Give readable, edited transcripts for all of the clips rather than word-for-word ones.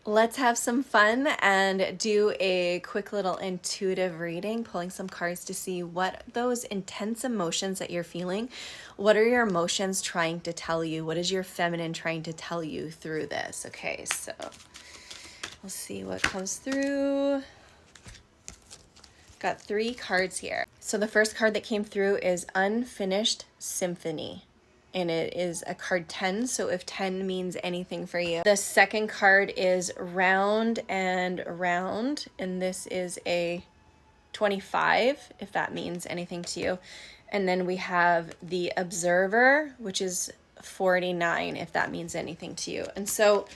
Let's have some fun and do a quick little intuitive reading, pulling some cards to see what those intense emotions that you're feeling, what are your emotions trying to tell you? What is your feminine trying to tell you through this? Okay, so we'll see what comes through. Got 3 cards here. So the first card that came through is Unfinished Symphony. And it is a card 10, so if 10 means anything for you. The second card is Round and Round, and this is a 25, if that means anything to you. And then we have the Observer, which is 49, if that means anything to you. And so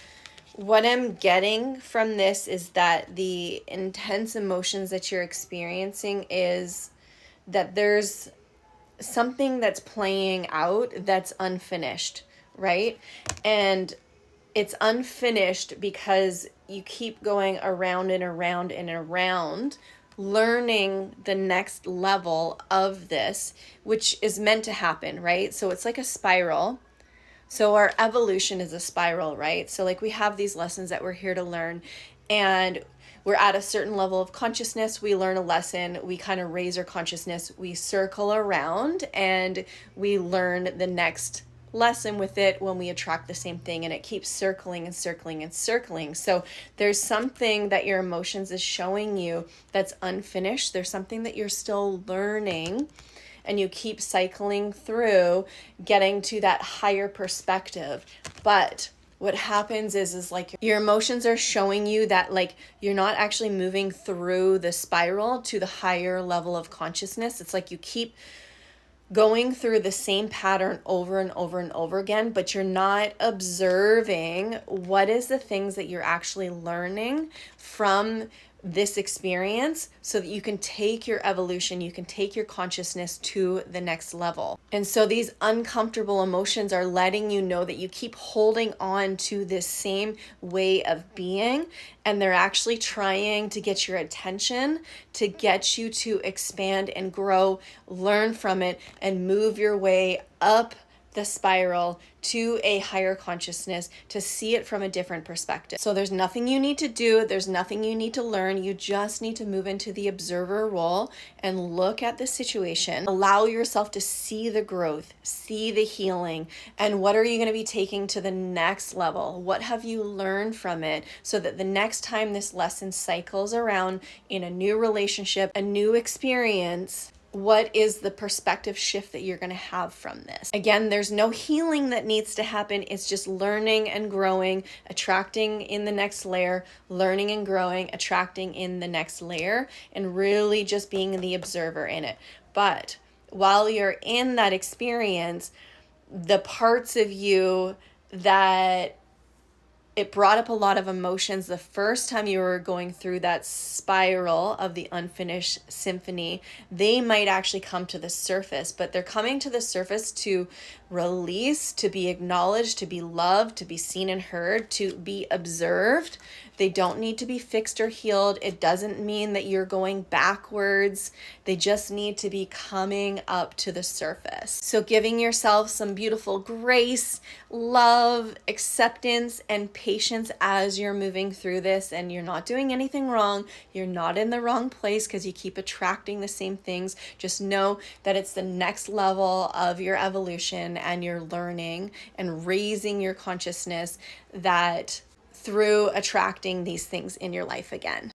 what I'm getting from this is that the intense emotions that you're experiencing is that there's something that's playing out that's unfinished, right? And it's unfinished because you keep going around and around and around, learning the next level of this, which is meant to happen, right? So it's like a spiral. So our evolution is a spiral, right? So like we have these lessons that we're here to learn, and we're at a certain level of consciousness, we learn a lesson, we kind of raise our consciousness, we circle around, and we learn the next lesson with it when we attract the same thing, and it keeps circling and circling and circling. So there's something that your emotions is showing you that's unfinished. There's something that you're still learning, and you keep cycling through getting to that higher perspective. But what happens is like your emotions are showing you that like you're not actually moving through the spiral to the higher level of consciousness. It's like you keep going through the same pattern over and over and over again, but you're not observing what is the things that you're actually learning from this experience so that you can take your evolution, you can take your consciousness to the next level. And so these uncomfortable emotions are letting you know that you keep holding on to this same way of being, and they're actually trying to get your attention, to get you to expand and grow, learn from it, and move your way up the spiral to a higher consciousness, to see it from a different perspective. So there's nothing you need to do, there's nothing you need to learn. You just need to move into the observer role and look at the situation. Allow yourself to see the growth, see the healing, and what are you going to be taking to the next level? What have you learned from it so that the next time this lesson cycles around in a new relationship, a new experience, what is the perspective shift that you're going to have from this? Again, there's no healing that needs to happen. It's just learning and growing, attracting in the next layer, learning and growing, attracting in the next layer, and really just being the observer in it. But while you're in that experience, the parts of you that it brought up a lot of emotions the first time you were going through that spiral of the unfinished symphony, they might actually come to the surface, but they're coming to the surface to release, to be acknowledged, to be loved, to be seen and heard, to be observed. They don't need to be fixed or healed. It doesn't mean that you're going backwards. They just need to be coming up to the surface. So giving yourself some beautiful grace, love, acceptance, and patience as you're moving through this, and you're not doing anything wrong. You're not in the wrong place because you keep attracting the same things. Just know that it's the next level of your evolution, and you're learning and raising your consciousness that through attracting these things in your life again.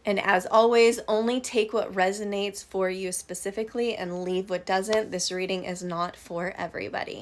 And as always, only take what resonates for you specifically and leave what doesn't. This reading is not for everybody.